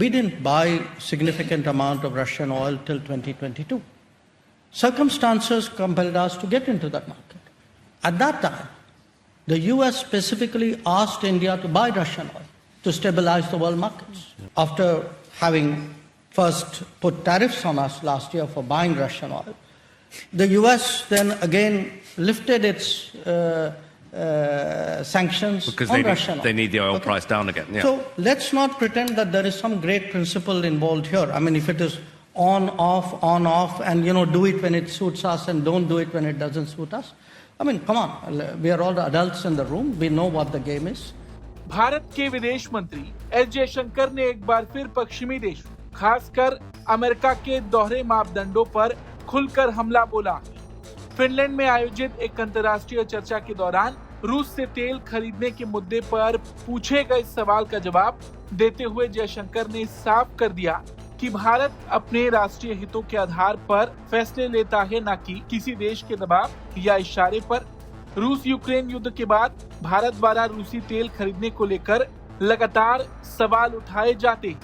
We didn't buy significant amount of Russian oil till 2022. Circumstances compelled us to get into that market. At that time, the US specifically asked India to buy Russian oil to stabilize the world markets. After having first put tariffs on us last year for buying Russian oil, the US then again lifted its sanctions on Russian oil. They need the oil price down again. Yeah. So let's not pretend that there is some great principle involved here. I mean, if it is on, off, and do it when it suits us and don't do it when it doesn't suit us. I mean, come on, we are all the adults in the room. We know what the game is. Bharat के विदेश मंत्री S Jaishankar ने एक बार फिर पश्चिमी देशों, खासकर America के दोहरे मापदंडों पर खुलकर हमला बोला। फिनलैंड में आयोजित एक अंतर्राष्ट्रीय चर्चा के दौरान रूस से तेल खरीदने के मुद्दे पर पूछे गए सवाल का जवाब देते हुए जयशंकर ने साफ कर दिया कि भारत अपने राष्ट्रीय हितों के आधार पर फैसले लेता है, न कि किसी देश के दबाव या इशारे पर। रूस यूक्रेन युद्ध के बाद भारत द्वारा रूसी तेल खरीदने को लेकर लगातार सवाल उठाए जाते हैं,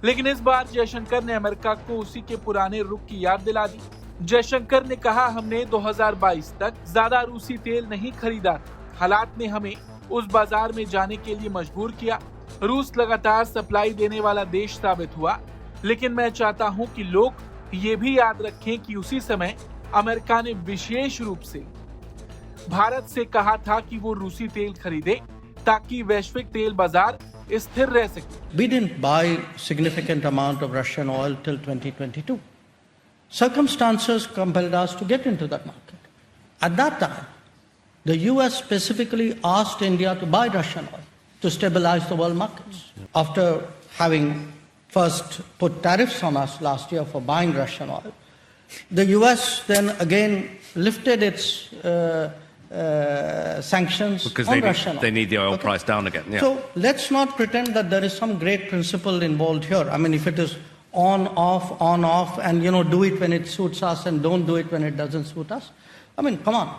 लेकिन इस बार जयशंकर ने अमेरिका को उसी के पुराने रुख की याद दिला दी। जयशंकर ने कहा, हमने 2022 तक ज्यादा रूसी तेल नहीं खरीदा, हालात ने हमें उस बाजार में जाने के लिए मजबूर किया। रूस लगातार सप्लाई देने वाला देश साबित हुआ, लेकिन मैं चाहता हूं कि लोग ये भी याद रखें कि उसी समय अमेरिका ने विशेष रूप से भारत से कहा था कि वो रूसी तेल खरीदे ताकि वैश्विक तेल बाजार स्थिर रह सके। We didn't buy significant amount of Russian oil till 2022. Circumstances compelled us to get into that market. At that time, the US specifically asked India to buy Russian oil to stabilize the world markets. After having first put tariffs on us last year for buying Russian oil, the US then again lifted its sanctions on Russian oil. They need the oil price down again. Yeah. So let's not pretend that there is some great principle involved here. I mean, if it is on, off, and do it when it suits us and don't do it when it doesn't suit us. I mean, come on,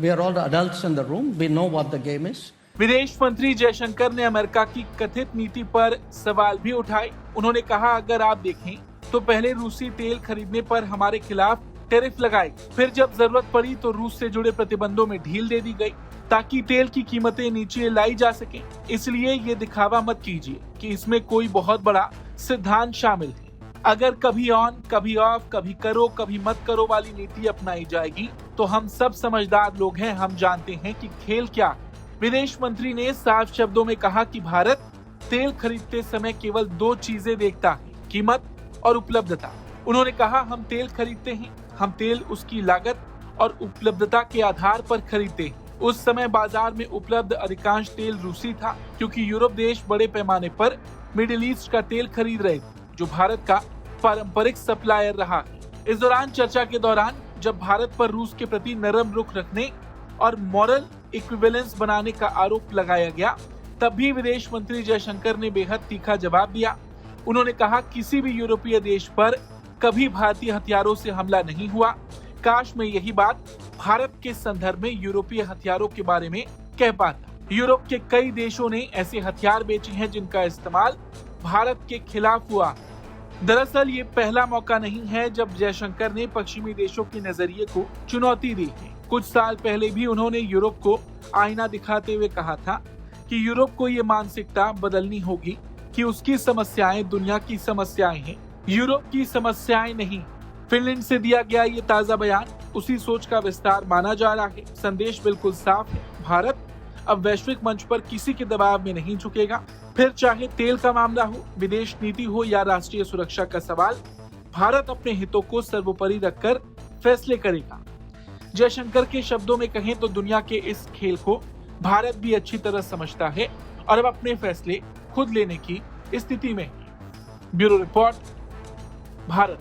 we are all the adults in the room. We know what the game is. विदेश मंत्री जयशंकर ने America की कथित नीति पर सवाल भी उठाए। उन्होंने कहा, अगर आप देखें तो पहले रूसी तेल खरीदने पर हमारे खिलाफ टैरिफ लगाए, फिर जब जरूरत पड़ी तो रूस से जुड़े प्रतिबंधों में ढील दे दी गई ताकि तेल की कीमतें नीचे लाई जा सके। इसलिए ये दिखावा मत कीजिए कि इसमें कोई बहुत बड़ा सिद्धांत शामिल है। अगर कभी ऑन, कभी ऑफ, कभी करो, कभी मत करो वाली नीति अपनाई जाएगी तो हम सब समझदार लोग हैं, हम जानते हैं कि खेल क्या है। विदेश मंत्री ने साफ शब्दों में कहा कि भारत तेल खरीदते समय केवल दो चीजें देखता है, कीमत और उपलब्धता। उन्होंने कहा, हम तेल खरीदते हैं, हम तेल उसकी लागत और उपलब्धता के आधार पर खरीदते हैं। उस समय बाजार में उपलब्ध अधिकांश तेल रूसी था, क्योंकि यूरोप देश बड़े पैमाने पर मिडिल ईस्ट का तेल खरीद रहे थे, जो भारत का पारंपरिक सप्लायर रहा है। इस दौरान चर्चा के दौरान जब भारत पर रूस के प्रति नरम रुख रखने और मॉरल इक्विवेलेंस बनाने का आरोप लगाया गया, तब भी विदेश मंत्री जयशंकर ने बेहद तीखा जवाब दिया। उन्होंने कहा, किसी भी यूरोपीय देश पर कभी भारतीय हथियारों से हमला नहीं हुआ। काश मैं यही बात भारत के संदर्भ में यूरोपीय हथियारों के बारे में कह पाता। यूरोप के कई देशों ने ऐसे हथियार बेचे हैं जिनका इस्तेमाल भारत के खिलाफ हुआ। दरअसल ये पहला मौका नहीं है जब जयशंकर ने पश्चिमी देशों के नजरिए को चुनौती दी है। कुछ साल पहले भी उन्होंने यूरोप को आईना दिखाते हुए कहा था कि यूरोप को ये मानसिकता बदलनी होगी कि उसकी समस्याएं दुनिया की समस्याएं हैं, यूरोप की समस्याएं नहीं। फिनलैंड से दिया गया ये ताजा बयान उसी सोच का विस्तार माना जा रहा है। संदेश बिल्कुल साफ है, भारत अब वैश्विक मंच पर किसी के दबाव में नहीं झुकेगा। फिर चाहे तेल का मामला हो, विदेश नीति हो या राष्ट्रीय सुरक्षा का सवाल, भारत अपने हितों को सर्वोपरि रखकर फैसले करेगा। जयशंकर के शब्दों में कहें तो दुनिया के इस खेल को भारत भी अच्छी तरह समझता है और अब अपने फैसले खुद लेने की स्थिति में है। Bureau report, Bharat.